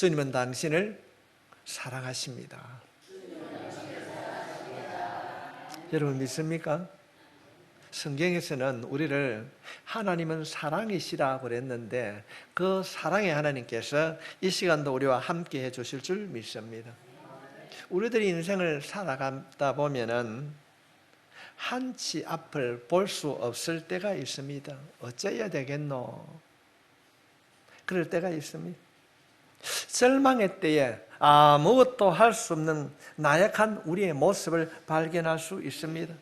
주님은 당신을 사랑하십니다. 여러분 믿습니까? 성경에서는 우리를 하나님은 사랑이시라고 그랬는데 그 사랑의 하나님께서 이 시간도 우리와 함께 해주실 줄 믿습니다. 우리들이 인생을 살아가다 보면은 한치 앞을 볼 수 없을 때가 있습니다. 어째야 되겠노? 그럴 때가 있습니다. 절망의 때에 아무것도 할 수 없는 나약한 우리의 모습을 발견할 수 있습니다.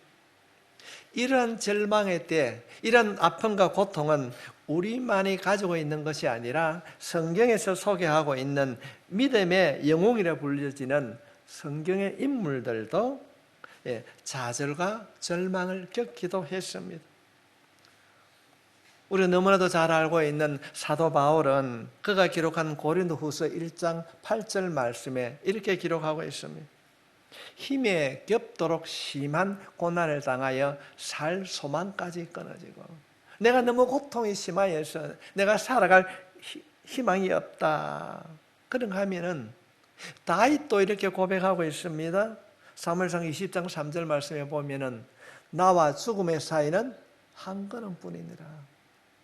이런 절망의 때, 이런 아픔과 고통은 우리만이 가지고 있는 것이 아니라 성경에서 소개하고 있는 믿음의 영웅이라 불려지는 성경의 인물들도 좌절과 절망을 겪기도 했습니다. 우리가 너무나도 잘 알고 있는 사도 바울은 그가 기록한 고린도후서 1장 8절 말씀에 이렇게 기록하고 있습니다. 힘에 겹도록 심한 고난을 당하여 살 소망까지 끊어지고, 내가 너무 고통이 심하여서 내가 살아갈 희망이 없다. 그런가 하면은 다윗도 이렇게 고백하고 있습니다. 사무엘상 20장 3절 말씀에 보면은 나와 죽음의 사이는 한 걸음뿐이니라.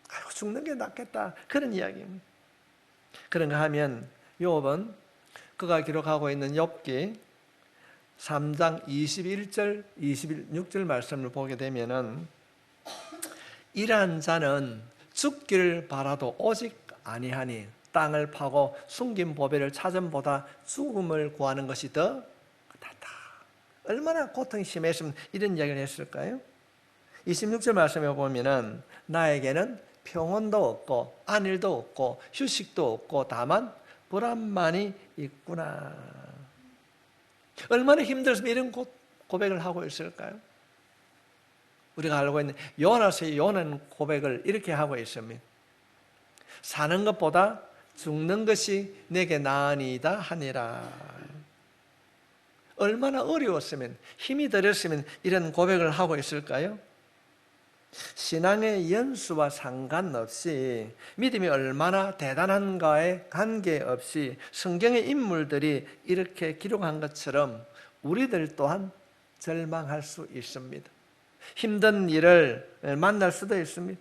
아이고, 죽는 게 낫겠다. 그런 이야기입니다. 그런가 하면 욥은 그가 기록하고 있는 욥기 3장 21절, 26절 말씀을 보게 되면은 이러한 자는 죽기를 바라도 오직 아니하니 땅을 파고 숨긴 보배를 찾음보다 죽음을 구하는 것이 더 낫다. 얼마나 고통이 심했으면 이런 이야기를 했을까요? 26절 말씀에 보면은 나에게는 평온도 없고 안일도 없고 휴식도 없고 다만 불안만이 있구나. 얼마나 힘들었으면 이런 고백을 하고 있을까요? 우리가 알고 있는 요나서의 요나는 고백을 이렇게 하고 있습니다. 사는 것보다 죽는 것이 내게 나으니이다 하니라. 얼마나 어려웠으면, 힘이 들었으면 이런 고백을 하고 있을까요? 신앙의 연수와 상관없이 믿음이 얼마나 대단한가에 관계없이 성경의 인물들이 이렇게 기록한 것처럼 우리들 또한 절망할 수 있습니다. 힘든 일을 만날 수도 있습니다.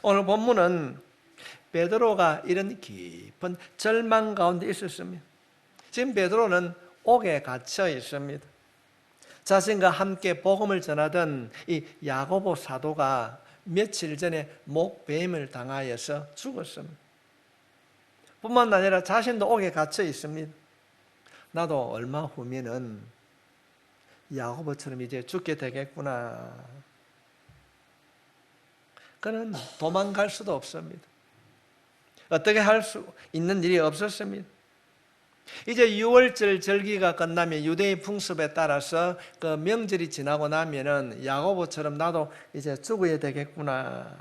오늘 본문은 베드로가 이런 깊은 절망 가운데 있었습니다. 지금 베드로는 옥에 갇혀 있습니다. 자신과 함께 복음을 전하던 이 야고보 사도가 며칠 전에 목뱀을 당하여서 죽었습니다. 뿐만 아니라 자신도 옥에 갇혀 있습니다. 나도 얼마 후면은 야고보처럼 이제 죽게 되겠구나. 그는 도망갈 수도 없습니다. 어떻게 할 수 있는 일이 없었습니다. 이제 6월절 절기가 끝나면 유대인 풍습에 따라서 그 명절이 지나고 나면은 야고보처럼 나도 이제 죽어야 되겠구나.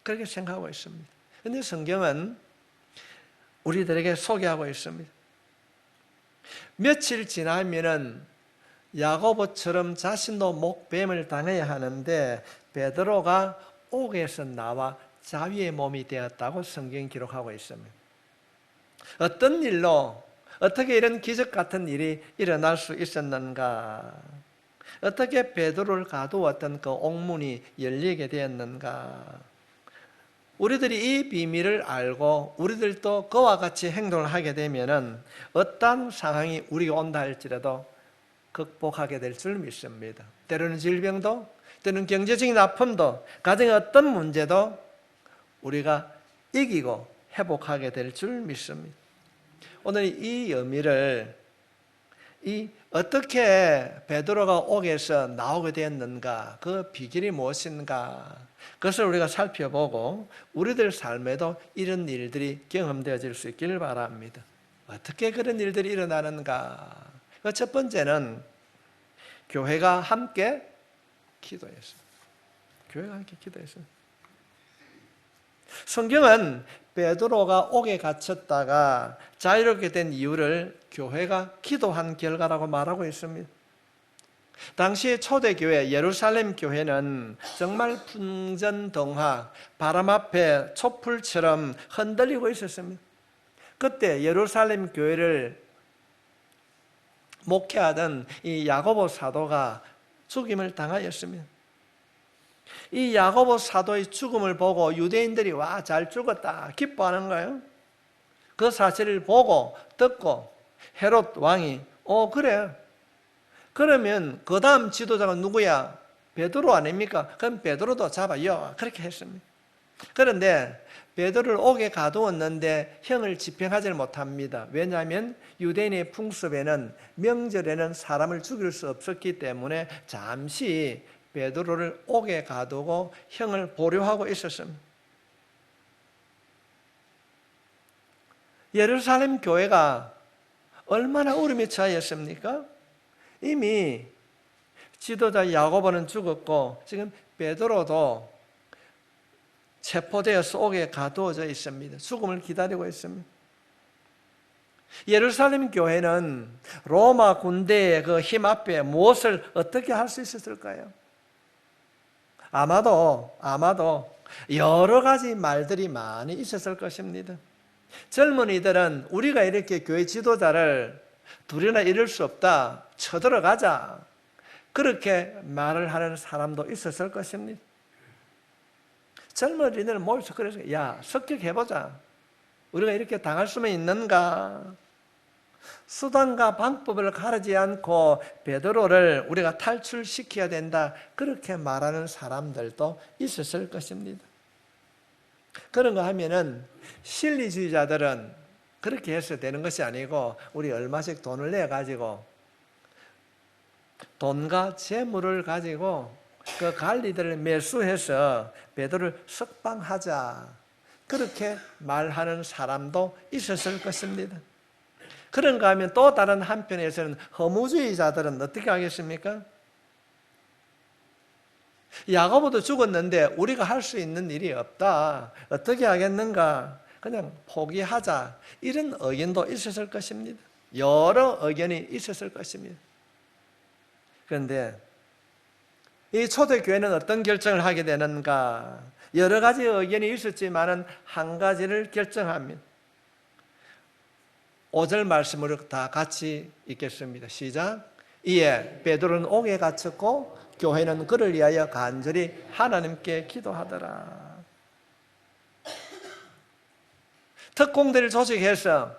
그렇게 생각하고 있습니다. 그런데 성경은 우리들에게 소개하고 있습니다. 며칠 지나면은 야고보처럼 자신도 목뱀을 당해야 하는데 베드로가 옥에서 나와 자위의 몸이 되었다고 성경이 기록하고 있습니다. 어떤 일로 어떻게 이런 기적 같은 일이 일어날 수 있었는가? 어떻게 베드로를 가두었던 그 옥문이 열리게 되었는가? 우리들이 이 비밀을 알고 우리들도 그와 같이 행동을 하게 되면은 어떤 상황이 우리가 온다 할지라도 극복하게 될 줄 믿습니다. 때로는 질병도, 때로는 경제적인 아픔도, 가정의 어떤 문제도 우리가 이기고 회복하게 될 줄 믿습니다. 오늘 이 의미를 어떻게 베드로가 옥에서 나오게 되었는가, 그 비결이 무엇인가, 그것을 우리가 살펴보고 우리들 삶에도 이런 일들이 경험되어질 수 있기를 바랍니다. 어떻게 그런 일들이 일어나는가? 그 첫 번째는 교회가 함께 기도했습니다. 교회가 함께 기도했습니다. 성경은 베드로가 옥에 갇혔다가 자유롭게 된 이유를 교회가 기도한 결과라고 말하고 있습니다. 당시 초대교회 예루살렘 교회는 정말 풍전등화, 바람 앞에 촛불처럼 흔들리고 있었습니다. 그때 예루살렘 교회를 목회하던 이 야고보 사도가 죽임을 당하였습니다. 이 야고보 사도의 죽음을 보고 유대인들이 와, 잘 죽었다 기뻐하는 거예요. 그 사실을 보고 듣고 헤롯 왕이 그래, 그러면 그 다음 지도자가 누구야? 베드로 아닙니까? 그럼 베드로도 잡아요. 그렇게 했습니다. 그런데 베드로를 옥에 가두었는데 형을 집행하지 못합니다. 왜냐하면 유대인의 풍습에는 명절에는 사람을 죽일 수 없었기 때문에 잠시 베드로를 옥에 가두고 형을 보류하고 있었습니다. 예루살렘 교회가 얼마나 어려움에 처하였습니까? 이미 지도자 야고보는 죽었고 지금 베드로도 체포되어서 옥에 가두어져 있습니다. 죽음을 기다리고 있습니다. 예루살렘 교회는 로마 군대의 그 힘 앞에 무엇을 어떻게 할 수 있었을까요? 아마도 여러 가지 말들이 많이 있었을 것입니다. 젊은이들은 우리가 이렇게 교회 지도자를 둘이나 이룰 수 없다, 쳐들어가자, 그렇게 말을 하는 사람도 있었을 것입니다. 젊은이들은 모여서 그래서 야, 습격해보자. 우리가 이렇게 당할 수만 있는가? 수단과 방법을 가르지 않고 베드로를 우리가 탈출시켜야 된다, 그렇게 말하는 사람들도 있었을 것입니다. 그런 거 하면은 실리주의자들은 그렇게 해서 되는 것이 아니고 우리 얼마씩 돈을 내가지고 돈과 재물을 가지고 그 관리들을 매수해서 베드로를 석방하자, 그렇게 말하는 사람도 있었을 것입니다. 그런가 하면 또 다른 한편에서는 허무주의자들은 어떻게 하겠습니까? 야고보도 죽었는데 우리가 할 수 있는 일이 없다, 어떻게 하겠는가, 그냥 포기하자, 이런 의견도 있었을 것입니다. 여러 의견이 있었을 것입니다. 그런데 이 초대교회는 어떤 결정을 하게 되는가? 여러 가지 의견이 있었지만 한 가지를 결정합니다. 5절 말씀으로 다 같이 읽겠습니다. 시작. 이에 베드로는 옥에 갇혔고 교회는 그를 위하여 간절히 하나님께 기도하더라. 특공대를 조직해서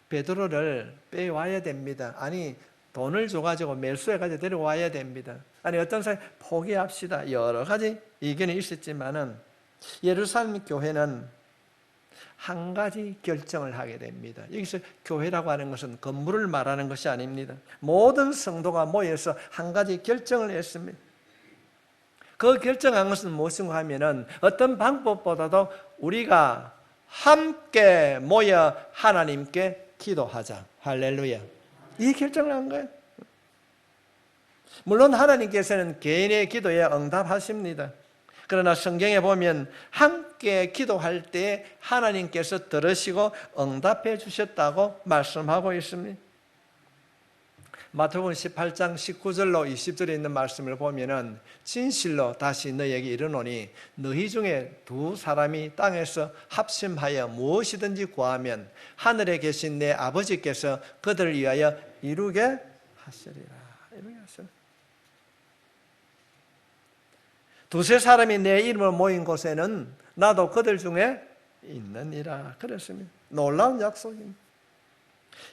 베드로를 빼와야 됩니다. 아니, 돈을 줘가지고 매수해가지고 데려와야 됩니다. 아니, 어떤 사람이 포기합시다, 여러 가지 의견이 있었지만은 예루살렘 교회는 한 가지 결정을 하게 됩니다. 여기서 교회라고 하는 것은 건물을 말하는 것이 아닙니다. 모든 성도가 모여서 한 가지 결정을 했습니다. 그 결정한 것은 무엇인가 하면은 어떤 방법보다도 우리가 함께 모여 하나님께 기도하자. 할렐루야. 이 결정을 한 거예요. 물론 하나님께서는 개인의 기도에 응답하십니다. 그러나 성경에 보면 함께 기도할 때 하나님께서 들으시고 응답해 주셨다고 말씀하고 있습니다. 마태복음 18장 19절로 20절에 있는 말씀을 보면은 진실로 다시 너희에게 이르노니 너희 중에 두 사람이 땅에서 합심하여 무엇이든지 구하면 하늘에 계신 내 아버지께서 그들을 위하여 이루게 하시리라. 이루게 하시리라. 두세 사람이 내 이름으로 모인 곳에는 나도 그들 중에 있느니라. 그랬습니다. 놀라운 약속입니다.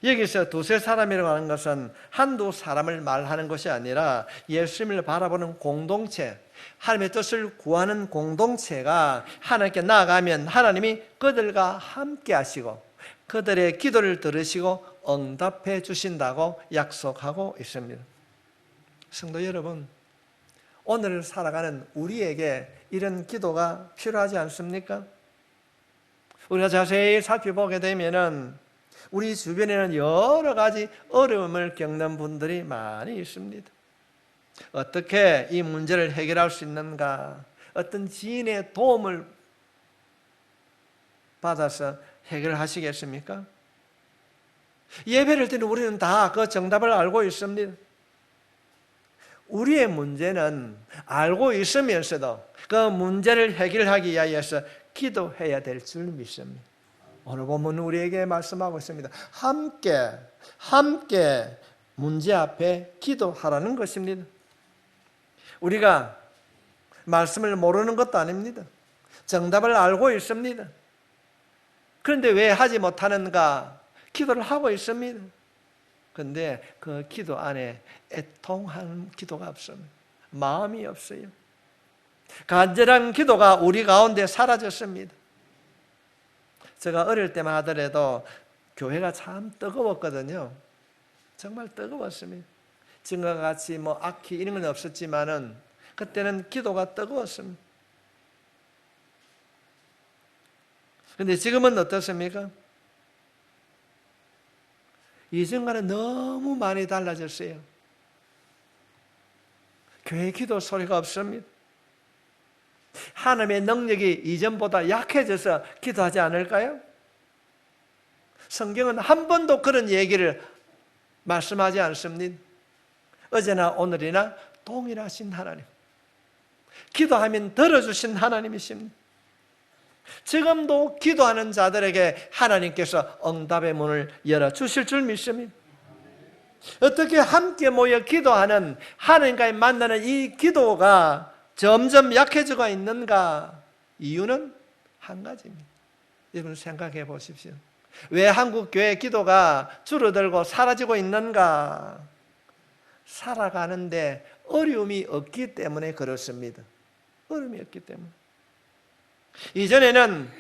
여기서 두세 사람이라고 하는 것은 한두 사람을 말하는 것이 아니라 예수님을 바라보는 공동체, 하나님의 뜻을 구하는 공동체가 하나님께 나아가면 하나님이 그들과 함께 하시고 그들의 기도를 들으시고 응답해 주신다고 약속하고 있습니다. 성도 여러분, 오늘 살아가는 우리에게 이런 기도가 필요하지 않습니까? 우리가 자세히 살펴보게 되면은 우리 주변에는 여러 가지 어려움을 겪는 분들이 많이 있습니다. 어떻게 이 문제를 해결할 수 있는가? 어떤 지인의 도움을 받아서 해결하시겠습니까? 예배를 드리는 우리는 다 그 정답을 알고 있습니다. 우리의 문제는 알고 있으면서도 그 문제를 해결하기 위해서 기도해야 될 줄 믿습니다. 오늘 본문 우리에게 말씀하고 있습니다. 함께 문제 앞에 기도하라는 것입니다. 우리가 말씀을 모르는 것도 아닙니다. 정답을 알고 있습니다. 그런데 왜 하지 못하는가? 기도를 하고 있습니다. 그런데 그 기도 안에 애통한 기도가 없습니다. 마음이 없어요. 간절한 기도가 우리 가운데 사라졌습니다. 제가 어릴 때만 하더라도 교회가 참 뜨거웠거든요. 정말 뜨거웠습니다. 지금과 같이 악기 이런 건 없었지만은 그때는 기도가 뜨거웠습니다. 그런데 지금은 어떻습니까? 이전과는 너무 많이 달라졌어요. 교회 기도 소리가 없습니다. 하나님의 능력이 이전보다 약해져서 기도하지 않을까요? 성경은 한 번도 그런 얘기를 말씀하지 않습니다. 어제나 오늘이나 동일하신 하나님, 기도하면 들어주신 하나님이십니다. 지금도 기도하는 자들에게 하나님께서 응답의 문을 열어주실 줄 믿습니다. 어떻게 함께 모여 기도하는, 하나님과의 만나는 이 기도가 점점 약해지고 있는가? 이유는 한 가지입니다. 여러분 생각해 보십시오. 왜 한국교회 기도가 줄어들고 사라지고 있는가? 살아가는데 어려움이 없기 때문에 그렇습니다. 어려움이 없기 때문에. 이전에는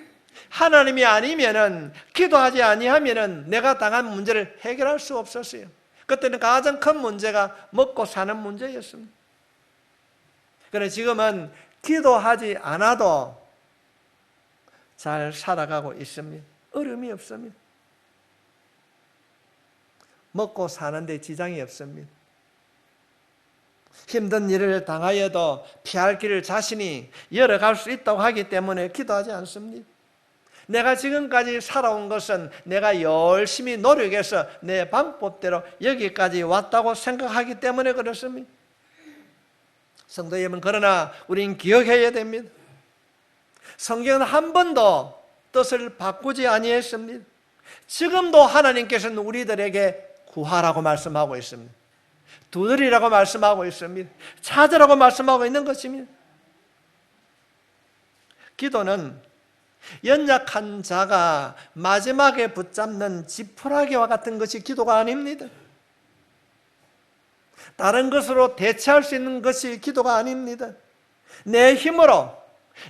하나님이 아니면은, 기도하지 아니하면은 내가 당한 문제를 해결할 수 없었어요. 그때는 가장 큰 문제가 먹고 사는 문제였습니다. 그런데 지금은 기도하지 않아도 잘 살아가고 있습니다. 어려움이 없습니다. 먹고 사는데 지장이 없습니다. 힘든 일을 당하여도 피할 길을 자신이 열어갈 수 있다고 하기 때문에 기도하지 않습니다. 내가 지금까지 살아온 것은 내가 열심히 노력해서 내 방법대로 여기까지 왔다고 생각하기 때문에 그렇습니다. 성도 여러분, 그러나 우리는 기억해야 됩니다. 성경은 한 번도 뜻을 바꾸지 아니했습니다. 지금도 하나님께서는 우리들에게 구하라고 말씀하고 있습니다. 두드리라고 말씀하고 있습니다. 찾으라고 말씀하고 있는 것입니다. 기도는 연약한 자가 마지막에 붙잡는 지푸라기와 같은 것이 기도가 아닙니다. 다른 것으로 대체할 수 있는 것이 기도가 아닙니다. 내 힘으로,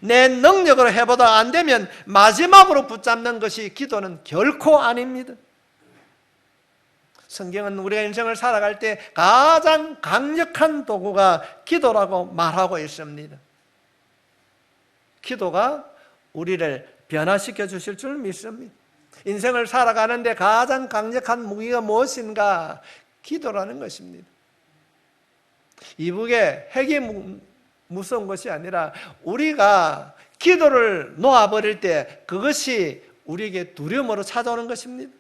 내 능력으로 해보다 안 되면 마지막으로 붙잡는 것이 기도는 결코 아닙니다. 성경은 우리가 인생을 살아갈 때 가장 강력한 도구가 기도라고 말하고 있습니다. 기도가 우리를 변화시켜 주실 줄 믿습니다. 인생을 살아가는데 가장 강력한 무기가 무엇인가? 기도라는 것입니다. 이북에 핵이 무서운 것이 아니라 우리가 기도를 놓아버릴 때 그것이 우리에게 두려움으로 찾아오는 것입니다.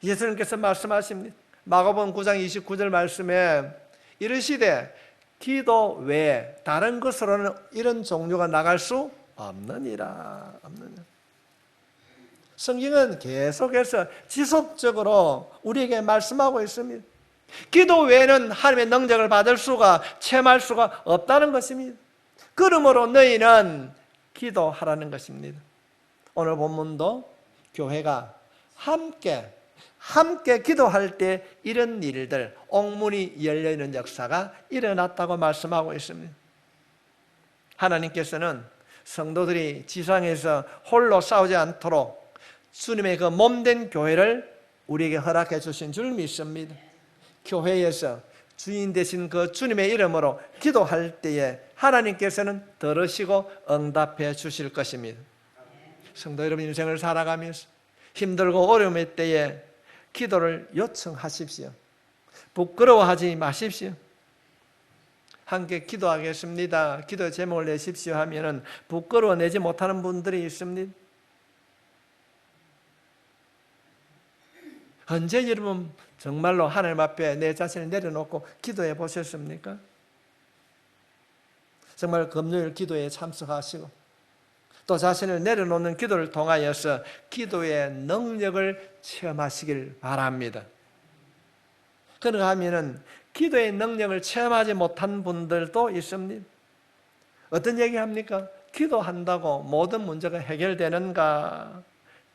예수님께서 말씀하십니다. 마가복음 9장 29절 말씀에 이르시되 기도 외에 다른 것으로는 이런 종류가 나갈 수 없느니라. 성경은 계속해서 지속적으로 우리에게 말씀하고 있습니다. 기도 외에는 하나님의 능력을 받을 수가, 체험할 수가 없다는 것입니다. 그러므로 너희는 기도하라는 것입니다. 오늘 본문도 교회가 함께 기도할 때 이런 일들, 옥문이 열려있는 역사가 일어났다고 말씀하고 있습니다. 하나님께서는 성도들이 지상에서 홀로 싸우지 않도록 주님의 그 몸된 교회를 우리에게 허락해 주신 줄 믿습니다. 교회에서 주인 되신 그 주님의 이름으로 기도할 때에 하나님께서는 들으시고 응답해 주실 것입니다. 성도 여러분, 인생을 살아가면서 힘들고 어려움의 때에 기도를 요청하십시오. 부끄러워하지 마십시오. 함께 기도하겠습니다. 기도 제목을 내십시오 하면은 부끄러워 내지 못하는 분들이 있습니다. 언제 여러분 정말로 하나님 앞에 내 자신을 내려놓고 기도해 보셨습니까? 정말 금요일 기도에 참석하시고 또 자신을 내려놓는 기도를 통하여서 기도의 능력을 체험하시길 바랍니다. 그런가 하면은 기도의 능력을 체험하지 못한 분들도 있습니다. 어떤 얘기 합니까? 기도한다고 모든 문제가 해결되는가?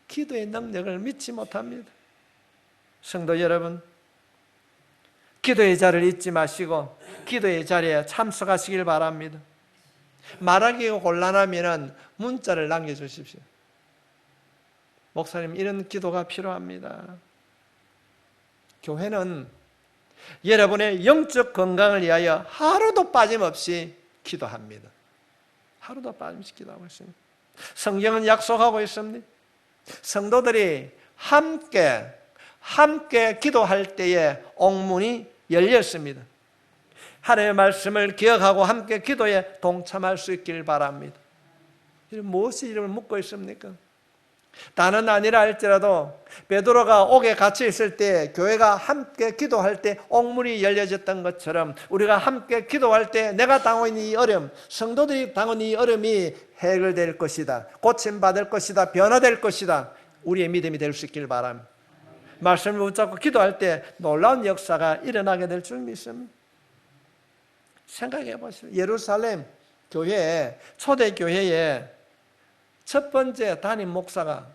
기도의 능력을 믿지 못합니다. 성도 여러분, 기도의 자리를 잊지 마시고 기도의 자리에 참석하시길 바랍니다. 말하기가 곤란하면 문자를 남겨주십시오. 목사님, 이런 기도가 필요합니다. 교회는 여러분의 영적 건강을 위하여 하루도 빠짐없이 기도합니다. 하루도 빠짐없이 기도하고 있습니다. 성경은 약속하고 있습니다. 성도들이 함께 기도할 때에 옥문이 열렸습니다. 하나님의 말씀을 기억하고 함께 기도에 동참할 수 있길 바랍니다. 무엇이 이름을 묻고 있습니까? 다는 아니라 할지라도 베드로가 옥에 갇혀 있을 때 교회가 함께 기도할 때 옥문이 열려졌던 것처럼 우리가 함께 기도할 때 내가 당하고 있는 이 어려움, 성도들이 당하는 이 어려움이 해결될 것이다, 고침받을 것이다, 변화될 것이다, 우리의 믿음이 될 수 있길 바랍니다. 말씀을 붙잡고 기도할 때 놀라운 역사가 일어나게 될 줄 믿습니다. 생각해 보시죠. 예루살렘 교회, 초대교회에 첫 번째 담임 목사가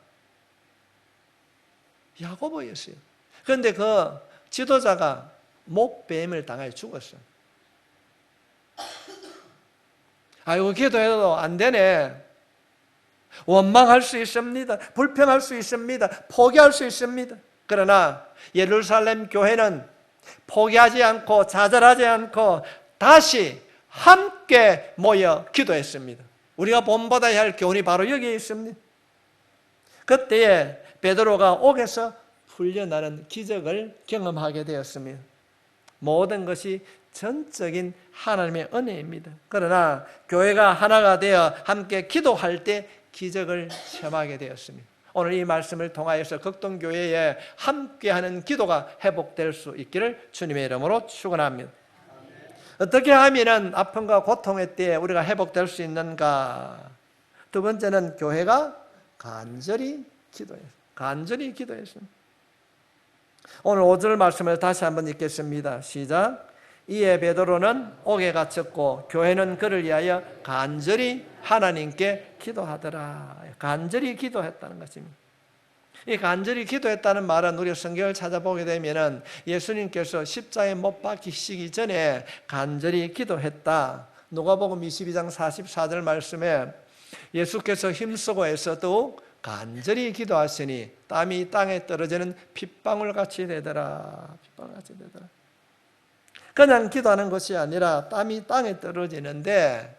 야고보였어요. 그런데 그 지도자가 목뱀을 당하여 죽었어요. 아이고, 기도해도 안 되네. 원망할 수 있습니다. 불평할 수 있습니다. 포기할 수 있습니다. 그러나 예루살렘 교회는 포기하지 않고 좌절하지 않고 다시 함께 모여 기도했습니다. 우리가 본받아야 할 교훈이 바로 여기에 있습니다. 그때에 베드로가 옥에서 풀려나는 기적을 경험하게 되었습니다. 모든 것이 전적인 하나님의 은혜입니다. 그러나 교회가 하나가 되어 함께 기도할 때 기적을 체험하게 되었습니다. 오늘 이 말씀을 통하여서 극동교회에 함께하는 기도가 회복될 수 있기를 주님의 이름으로 축원합니다. 어떻게 하면 아픔과 고통의 때에 우리가 회복될 수 있는가? 두 번째는 교회가 간절히 기도했습니다. 오늘 5절 말씀을 다시 한번 읽겠습니다. 시작. 이에 베드로는 옥에 갇혔고 교회는 그를 위하여 간절히 하나님께 기도하더라. 간절히 기도했다는 것입니다. 이 간절히 기도했다는 말은 우리가 성경을 찾아보게 되면 예수님께서 십자가에 못 박히시기 전에 간절히 기도했다. 누가복음 22장 44절 말씀에 예수께서 힘쓰고 애써 더욱 간절히 기도하시니 땀이 땅에 떨어지는 핏방울같이 되더라. 핏방울같이 되더라. 그냥 기도하는 것이 아니라 땀이 땅에 떨어지는데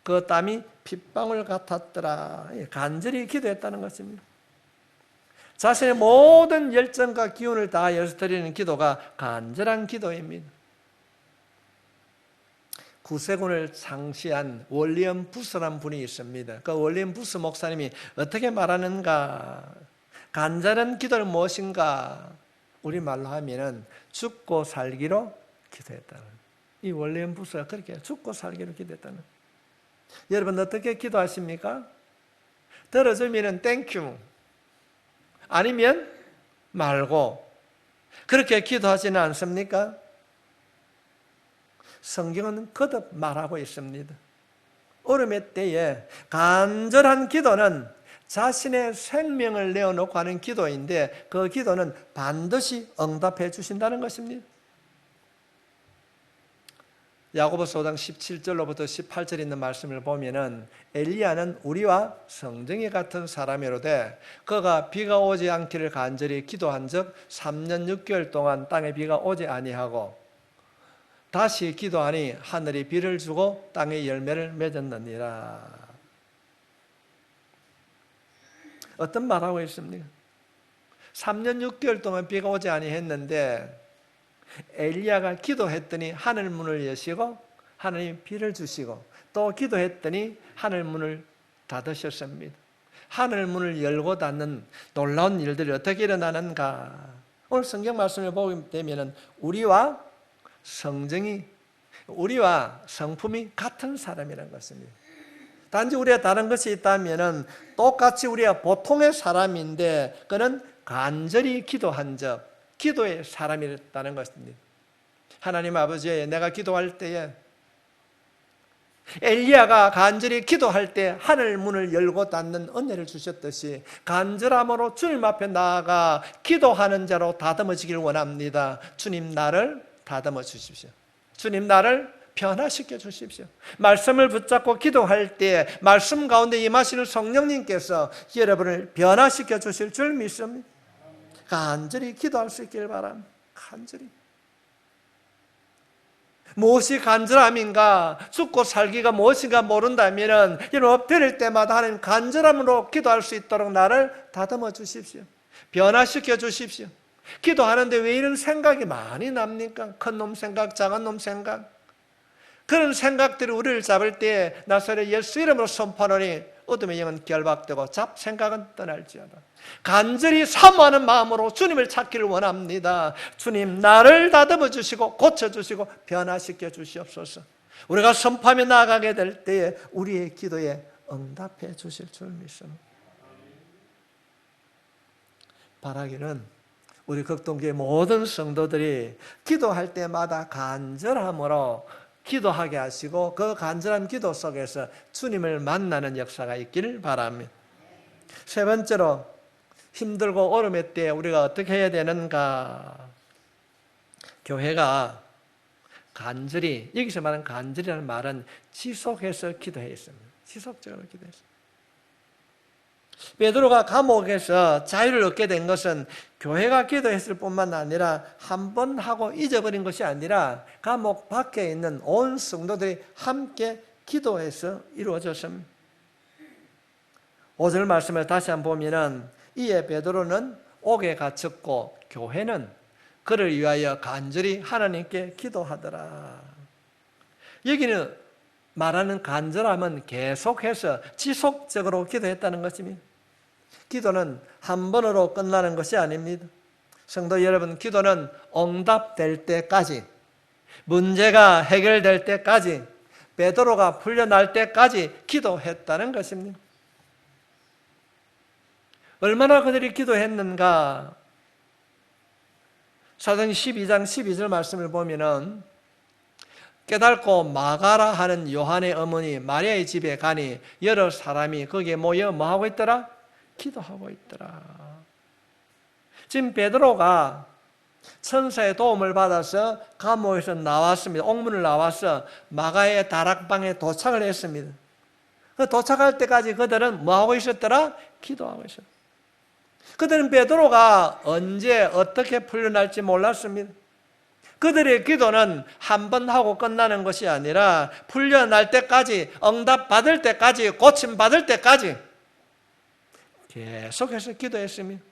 그 땀이 핏방울 같았더라. 간절히 기도했다는 것입니다. 자신의 모든 열정과 기운을 다하여서 드리는 기도가 간절한 기도입니다. 구세군을 창시한 월리엄 부스라는 분이 있습니다. 그 월리엄 부스 목사님이 어떻게 말하는가? 간절한 기도는 무엇인가? 우리말로 하면은 죽고 살기로 기도했다는. 이 월리엄 부스가 그렇게 죽고 살기로 기도했다는. 여러분 어떻게 기도하십니까? 들어주면은 땡큐, 아니면 말고 그렇게 기도하지는 않습니까? 성경은 거듭 말하고 있습니다. 어려움의 때에 간절한 기도는 자신의 생명을 내어놓고 하는 기도인데 그 기도는 반드시 응답해 주신다는 것입니다. 야고보서 5장 17절로부터 18절 있는 말씀을 보면은 엘리야는 우리와 성정이 같은 사람이로되 그가 비가 오지 않기를 간절히 기도한 적 3년 6개월 동안 땅에 비가 오지 아니하고 다시 기도하니 하늘이 비를 주고 땅에 열매를 맺었느니라. 어떤 말하고 있습니까? 3년 6개월 동안 비가 오지 아니했는데 엘리야가 기도했더니 하늘 문을 여시고 하나님 비를 주시고 또 기도했더니 하늘 문을 닫으셨습니다. 하늘 문을 열고 닫는 놀라운 일들이 어떻게 일어나는가? 오늘 성경 말씀을 보게 되면 우리와 성품이 같은 사람이라는 것입니다. 단지 우리가 다른 것이 있다면은 똑같이 우리가 보통의 사람인데 그는 간절히 기도한 적, 기도의 사람이었다는 것입니다. 하나님 아버지, 내가 기도할 때에 엘리야가 간절히 기도할 때 하늘 문을 열고 닫는 은혜를 주셨듯이 간절함으로 주님 앞에 나아가 기도하는 자로 다듬어지길 원합니다. 주님, 나를 다듬어 주십시오. 주님, 나를 변화시켜 주십시오. 말씀을 붙잡고 기도할 때 말씀 가운데 임하시는 성령님께서 여러분을 변화시켜 주실 줄 믿습니다. 간절히 기도할 수 있길 바랍니다. 간절히. 무엇이 간절함인가, 죽고 살기가 무엇인가 모른다면 여러분 엎드릴 때마다 하나님 간절함으로 기도할 수 있도록 나를 다듬어 주십시오. 변화시켜 주십시오. 기도하는데 왜 이런 생각이 많이 납니까? 큰 놈 생각, 작은 놈 생각. 그런 생각들이 우리를 잡을 때 나사렛 예수 이름으로 선포하노니 어둠의 영은 결박되고 잡생각은 떠날지어다. 간절히 사모하는 마음으로 주님을 찾기를 원합니다. 주님, 나를 다듬어 주시고 고쳐주시고 변화시켜 주시옵소서. 우리가 선포하며 나아가게 될 때에 우리의 기도에 응답해 주실 줄 믿습니다. 바라기는 우리 극동교회 모든 성도들이 기도할 때마다 간절함으로 기도하게 하시고 그 간절한 기도 속에서 주님을 만나는 역사가 있기를 바랍니다. 세 번째로, 힘들고 어려움의 때 우리가 어떻게 해야 되는가? 교회가 간절히, 여기서 말하는 간절이라는 말은 지속해서 기도해야 했습니다. 지속적으로 기도했습니다. 베드로가 감옥에서 자유를 얻게 된 것은 교회가 기도했을 뿐만 아니라 한 번 하고 잊어버린 것이 아니라 감옥 밖에 있는 온 성도들이 함께 기도해서 이루어졌습니다. 5절 말씀을 다시 한번 보면은 이에 베드로는 옥에 갇혔고 교회는 그를 위하여 간절히 하나님께 기도하더라. 여기는 말하는 간절함은 계속해서 지속적으로 기도했다는 것입니다. 기도는 한 번으로 끝나는 것이 아닙니다. 성도 여러분, 기도는 응답될 때까지, 문제가 해결될 때까지, 베드로가 풀려날 때까지 기도했다는 것입니다. 얼마나 그들이 기도했는가? 사도행 12장 12절 말씀을 보면은 깨닫고 마가라 하는 요한의 어머니 마리아의 집에 가니 여러 사람이 거기에 모여 뭐하고 있더라? 기도하고 있더라. 지금 베드로가 천사의 도움을 받아서 감옥에서 나왔습니다. 옥문을 나와서 마가의 다락방에 도착을 했습니다. 그 도착할 때까지 그들은 뭐하고 있었더라? 기도하고 있었다. 그들은 베드로가 언제 어떻게 풀려날지 몰랐습니다. 그들의 기도는 한 번 하고 끝나는 것이 아니라 풀려날 때까지, 응답받을 때까지, 고침받을 때까지 계속해서 기도했습니다.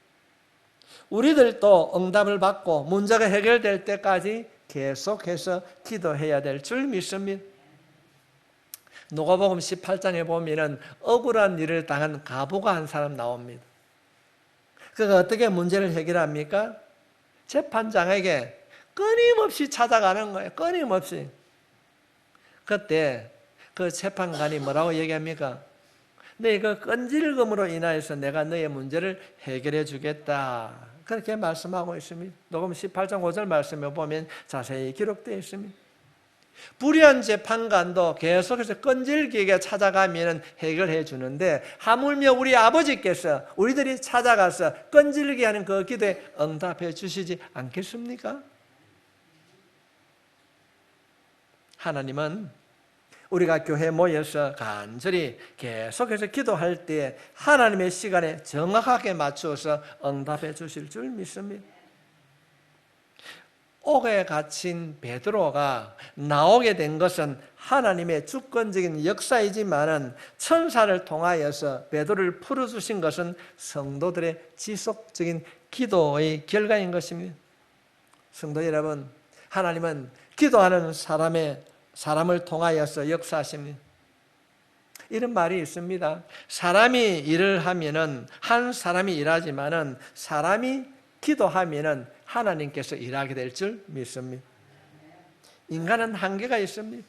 우리들도 응답을 받고 문제가 해결될 때까지 계속해서 기도해야 될 줄 믿습니다. 누가복음 18장에 보면은 억울한 일을 당한 과부가 한 사람 나옵니다. 그가 어떻게 문제를 해결합니까? 재판장에게 끊임없이 찾아가는 거예요. 끊임없이. 그때 그 재판관이 뭐라고 얘기합니까? 너희 그 끈질김으로 인하여서 내가 너의 문제를 해결해 주겠다. 그렇게 말씀하고 있습니다. 녹음 18장 5절 말씀에 보면 자세히 기록되어 있습니다. 불의한 재판관도 계속해서 끈질기게 찾아가면 해결해 주는데 하물며 우리 아버지께서 우리들이 찾아가서 끈질기게 하는 그 기도에 응답해 주시지 않겠습니까? 하나님은 우리가 교회에 모여서 간절히 계속해서 기도할 때 하나님의 시간에 정확하게 맞추어서 응답해 주실 줄 믿습니다. 옥에 갇힌 베드로가 나오게 된 것은 하나님의 주권적인 역사이지만은 천사를 통하여서 베드로를 풀어주신 것은 성도들의 지속적인 기도의 결과인 것입니다. 성도 여러분, 하나님은 기도하는 사람을 통하여서 역사하십니다. 이런 말이 있습니다. 사람이 일을 하면은 한 사람이 일하지만은 사람이 기도하면은 하나님께서 일하게 될 줄 믿습니다. 인간은 한계가 있습니다.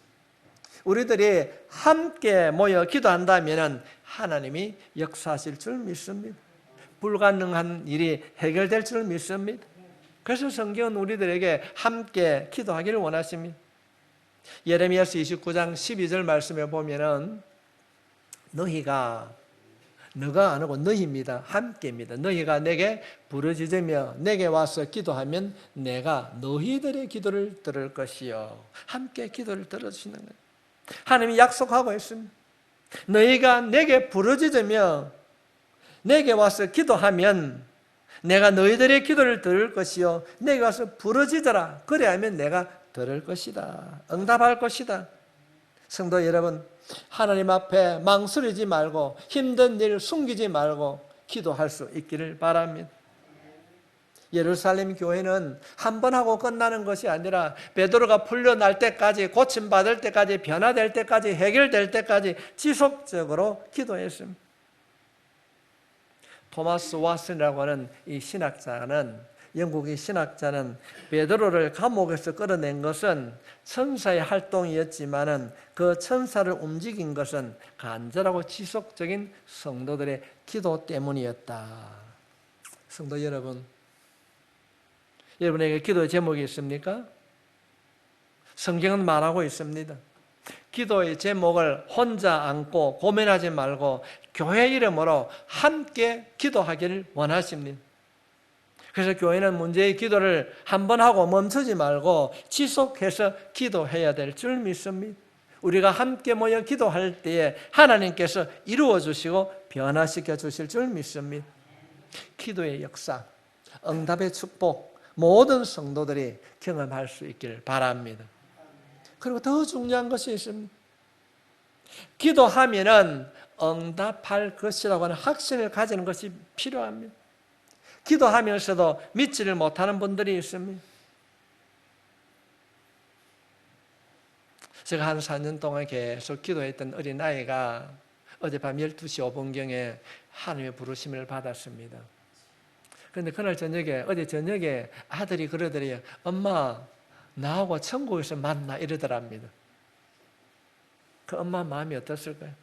우리들이 함께 모여 기도한다면 하나님이 역사하실 줄 믿습니다. 불가능한 일이 해결될 줄 믿습니다. 그래서 성경은 우리들에게 함께 기도하기를 원하십니다. 예레미야서 29장 12절 말씀에 보면은 너가 안 하고 너희입니다. 함께입니다. 너희가 내게 부르짖으며 내게 와서 기도하면 내가 너희들의 기도를 들을 것이요. 함께 기도를 들어주시는 거예요. 하나님이 약속하고 있습니다. 너희가 내게 부르짖으며 내게 와서 기도하면 내가 너희들의 기도를 들을 것이요. 내게 와서 부르짖어라. 그래야면 내가 들을 것이다. 응답할 것이다. 성도 여러분, 하나님 앞에 망설이지 말고 힘든 일 숨기지 말고 기도할 수 있기를 바랍니다. 예루살렘 교회는 한 번 하고 끝나는 것이 아니라 베드로가 풀려날 때까지, 고침받을 때까지, 변화될 때까지, 해결될 때까지 지속적으로 기도했습니다. 토마스 왓슨이라고 하는 이 영국의 신학자는 베드로를 감옥에서 끌어낸 것은 천사의 활동이었지만은 그 천사를 움직인 것은 간절하고 지속적인 성도들의 기도 때문이었다. 성도 여러분, 여러분에게 기도의 제목이 있습니까? 성경은 말하고 있습니다. 기도의 제목을 혼자 안고 고민하지 말고 교회 이름으로 함께 기도하기를 원하십니다. 그래서 교회는 문제의 기도를 한 번 하고 멈추지 말고 지속해서 기도해야 될 줄 믿습니다. 우리가 함께 모여 기도할 때에 하나님께서 이루어 주시고 변화시켜 주실 줄 믿습니다. 기도의 역사, 응답의 축복, 모든 성도들이 경험할 수 있기를 바랍니다. 그리고 더 중요한 것이 있습니다. 기도하면은 응답할 것이라고 하는 확신을 가지는 것이 필요합니다. 기도하면서도 믿지를 못하는 분들이 있습니다. 제가 한 4년 동안 계속 기도했던 어린아이가 어젯밤 12시 5분경에 하나님의 부르심을 받았습니다. 그런데 그날 어제 저녁에 아들이 그러더래요. 엄마, 나하고 천국에서 만나 이러더랍니다. 그 엄마 마음이 어떻을까요?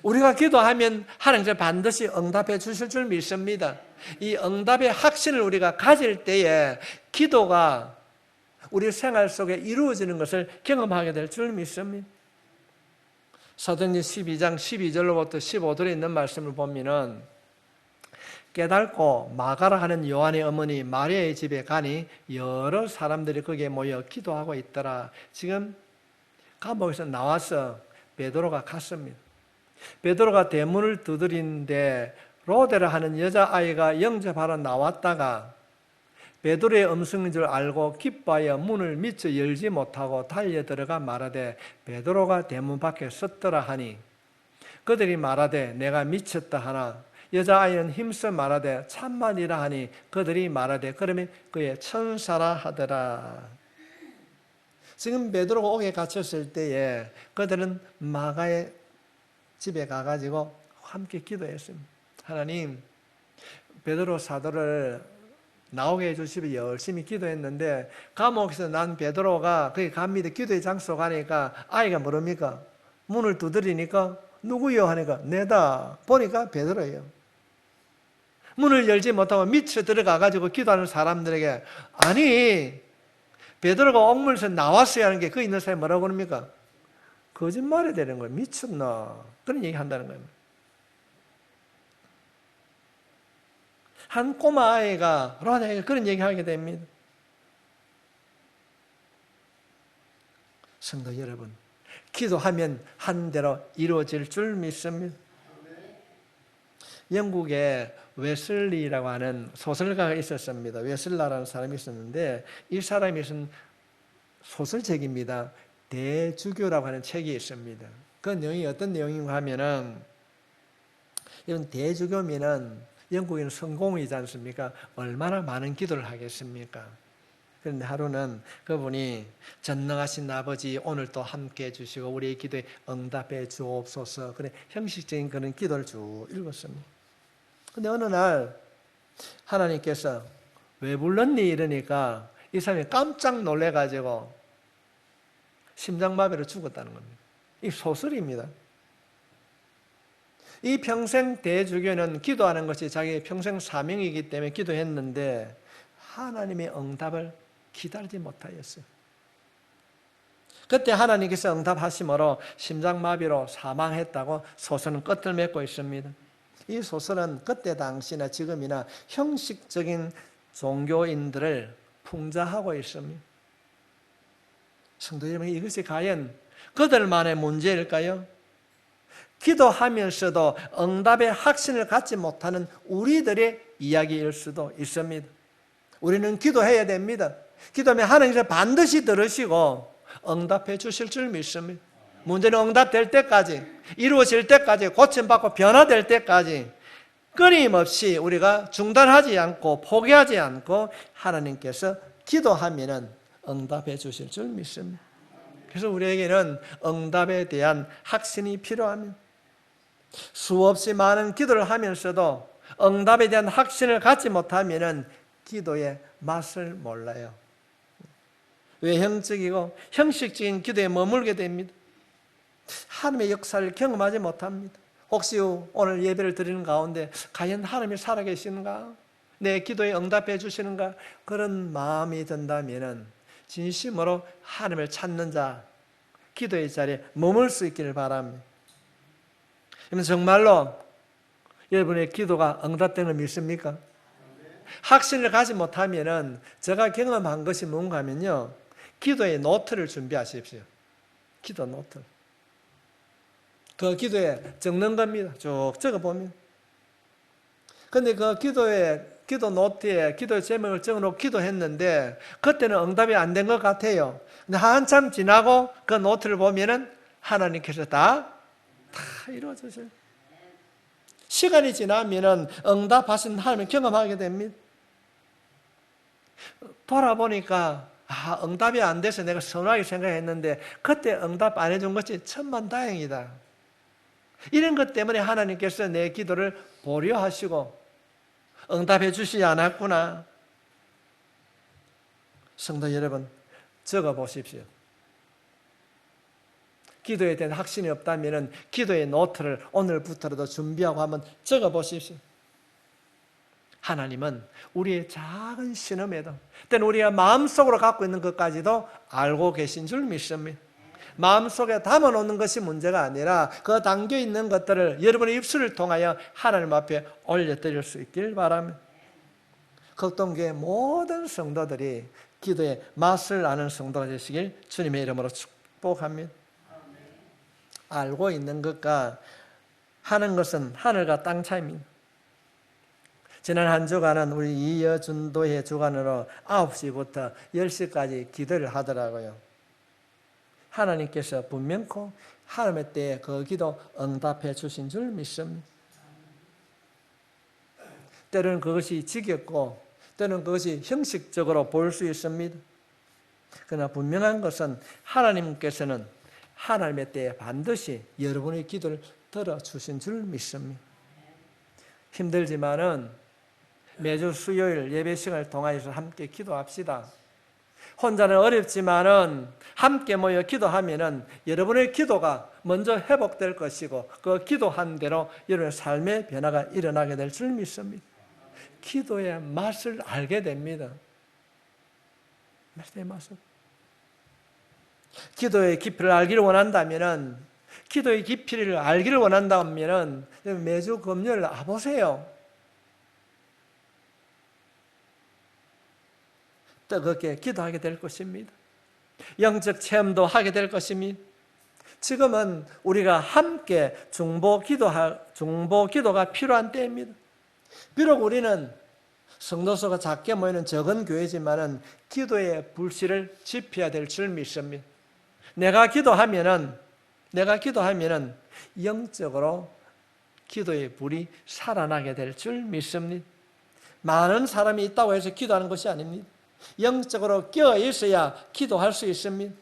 우리가 기도하면 하나님께서 반드시 응답해 주실 줄 믿습니다. 이 응답의 확신을 우리가 가질 때에 기도가 우리 생활 속에 이루어지는 것을 경험하게 될 줄 믿습니다. 사도행전 12장 12절로부터 15절에 있는 말씀을 보면은 깨닫고 마가라 하는 요한의 어머니 마리아의 집에 가니 여러 사람들이 거기에 모여 기도하고 있더라. 지금 감옥에서 나와서 베드로가 갔습니다. 베드로가 대문을 두드리는데 로데라 하는 여자아이가 영접하러 나왔다가 베드로의 음성인 줄 알고 기뻐하여 문을 미처 열지 못하고 달려 들어가 말하되 베드로가 대문 밖에 섰더라 하니 그들이 말하되 내가 미쳤다 하나 여자아이는 힘써 말하되 참말이라 하니 그들이 말하되 그러면 그의 천사라 하더라. 지금 베드로가 옥에 갇혔을 때에 그들은 마가의 집에 가가지고 함께 기도했습니다. 하나님, 베드로 사도를 나오게 해주시면 열심히 기도했는데 감옥에서 난 베드로가 거기 갑니다. 기도의 장소 가니까 아이가 모릅니까? 문을 두드리니까 누구요? 하니까 내다. 보니까 베드로예요. 문을 열지 못하고 미쳐 들어가가지고 기도하는 사람들에게 아니 베드로가 옥문에서 나왔어야 하는 게 그 있는 사람이 뭐라고 그럽니까? 거짓말이 되는 거예요. 미쳤나? 그런 얘기 한다는 거예요. 한 꼬마 아이가 로나에게 그런 얘기 하게 됩니다. 성도 여러분, 기도하면 한 대로 이루어질 줄 믿습니다. 영국에 웨슬리라고 하는 소설가가 있었습니다. 웨슬라라는 사람이 있었는데 이 사람이 쓴 소설책입니다. 대주교라고 하는 책이 있습니다. 그 내용이 어떤 내용인가 하면은 이런 대주교면은 영국에는 성공이지 않습니까? 얼마나 많은 기도를 하겠습니까? 그런데 하루는 그분이 전능하신 아버지 오늘도 함께해 주시고 우리의 기도에 응답해 주옵소서 그래 형식적인 그런 기도를 쭉 읽었습니다. 그런데 어느 날 하나님께서 왜 불렀니? 이러니까 이 사람이 깜짝 놀래가지고 심장마비로 죽었다는 겁니다. 이 소설입니다. 이 평생 대주교는 기도하는 것이 자기의 평생 사명이기 때문에 기도했는데 하나님의 응답을 기다리지 못하였어요. 그때 하나님께서 응답하심으로 심장마비로 사망했다고 소설은 끝을 맺고 있습니다. 이 소설은 그때 당시나 지금이나 형식적인 종교인들을 풍자하고 있습니다. 성도 여러분, 이것이 과연 그들만의 문제일까요? 기도하면서도 응답의 확신을 갖지 못하는 우리들의 이야기일 수도 있습니다. 우리는 기도해야 됩니다. 기도하면 하나님께서 반드시 들으시고 응답해 주실 줄 믿습니다. 문제는 응답될 때까지, 이루어질 때까지, 고침받고 변화될 때까지 끊임없이 우리가 중단하지 않고 포기하지 않고 하나님께서 기도하면 응답해 주실 줄 믿습니다. 그래서 우리에게는 응답에 대한 확신이 필요합니다. 수없이 많은 기도를 하면서도 응답에 대한 확신을 갖지 못하면 기도의 맛을 몰라요. 외형적이고 형식적인 기도에 머물게 됩니다. 하나님의 역사를 경험하지 못합니다. 혹시 오늘 예배를 드리는 가운데 과연 하나님이 살아계시는가? 내 기도에 응답해 주시는가? 그런 마음이 든다면 진심으로 하나님을 찾는 자, 기도의 자리에 머물 수 있기를 바랍니다. 그러면 정말로 여러분의 기도가 응답되는 걸 믿습니까? 확신을 가지 못하면 제가 경험한 것이 뭔가 하면요, 기도의 노트를 준비하십시오. 기도 노트. 그 기도에 적는 겁니다. 쭉 적어보면. 근데 그 기도 노트에 기도 제목을 적어놓고 기도했는데 그때는 응답이 안 된 것 같아요. 근데 한참 지나고 그 노트를 보면은 하나님께서 다 이루어주세요. 시간이 지나면은 응답하신 하나님을 경험하게 됩니다. 돌아보니까 응답이 안 돼서 내가 서운하게 생각했는데 그때 응답 안 해준 것이 천만다행이다. 이런 것 때문에 하나님께서 내 기도를 보려하시고 응답해 주시지 않았구나. 성도 여러분, 적어보십시오. 기도에 대한 확신이 없다면 기도의 노트를 오늘부터라도 준비하고 한번 적어보십시오. 하나님은 우리의 작은 신음에도, 때는 우리가 마음속으로 갖고 있는 것까지도 알고 계신 줄 믿습니다. 마음속에 담아놓는 것이 문제가 아니라 그 담겨있는 것들을 여러분의 입술을 통하여 하나님 앞에 올려드릴 수 있길 바랍니다. 극동교의 모든 성도들이 기도의 맛을 아는 성도가 되시길 주님의 이름으로 축복합니다. 알고 있는 것과 하는 것은 하늘과 땅 차이입니다. 지난 한 주간은 우리 이여준도의 주간으로 9시부터 10시까지 기도를 하더라고요. 하나님께서 분명코 하나님의 때에 그 기도 응답해 주신 줄 믿습니다. 때로는 그것이 지겹고 때로는 그것이 형식적으로 보일 수 있습니다. 그러나 분명한 것은 하나님께서는 하나님의 때에 반드시 여러분의 기도를 들어주신 줄 믿습니다. 힘들지만은 매주 수요일 예배 시간을 통하여서 함께 기도합시다. 혼자는 어렵지만은 함께 모여 기도하면은 여러분의 기도가 먼저 회복될 것이고 그 기도한 대로 여러분의 삶의 변화가 일어나게 될 줄 믿습니다. 기도의 맛을 알게 됩니다. 맛을. 기도의 깊이를 알기를 원한다면은, 기도의 깊이를 알기를 원한다면은 매주 금요일 와보세요. 뜨겁게 기도하게 될 것입니다. 영적 체험도 하게 될 것입니다. 지금은 우리가 함께 중보 기도가 필요한 때입니다. 비록 우리는 성도수가 작게 모이는 적은 교회지만은 기도의 불씨를 지펴야 될 줄 믿습니다. 내가 기도하면은 영적으로 기도의 불이 살아나게 될 줄 믿습니다. 많은 사람이 있다고 해서 기도하는 것이 아닙니다. 영적으로 깨어 있어야 기도할 수 있습니다.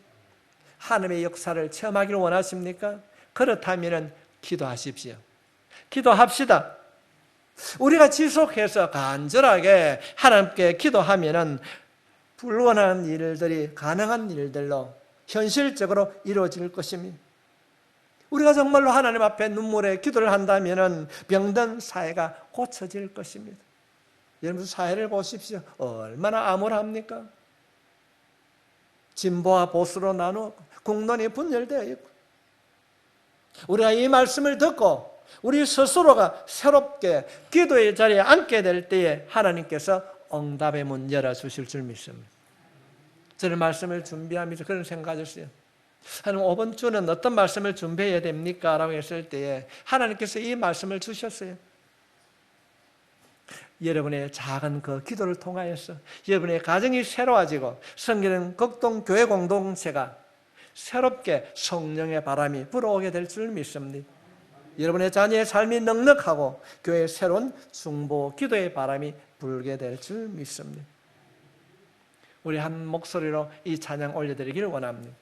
하나님의 역사를 체험하기를 원하십니까? 그렇다면 기도하십시오. 기도합시다. 우리가 지속해서 간절하게 하나님께 기도하면은 불가능한 일들이 가능한 일들로 현실적으로 이루어질 것입니다. 우리가 정말로 하나님 앞에 눈물의 기도를 한다면 병든 사회가 고쳐질 것입니다. 여러분 사회를 보십시오. 얼마나 암울합니까? 진보와 보수로 나누고 국론이 분열되어 있고, 우리가 이 말씀을 듣고 우리 스스로가 새롭게 기도의 자리에 앉게 될 때에 하나님께서 응답의 문 열어주실 줄 믿습니다. 저는 말씀을 준비하면서 그런 생각했어요. 하나님, 이번 주는 어떤 말씀을 준비해야 됩니까? 라고 했을 때에 하나님께서 이 말씀을 주셨어요. 여러분의 작은 그 기도를 통하여서 여러분의 가정이 새로워지고 성기는 극동 교회 공동체가 새롭게 성령의 바람이 불어오게 될 줄 믿습니다. 여러분의 자녀의 삶이 넉넉하고 교회의 새로운 중보 기도의 바람이 불게 될 줄 믿습니다. 우리 한 목소리로 이 찬양 올려드리기를 원합니다.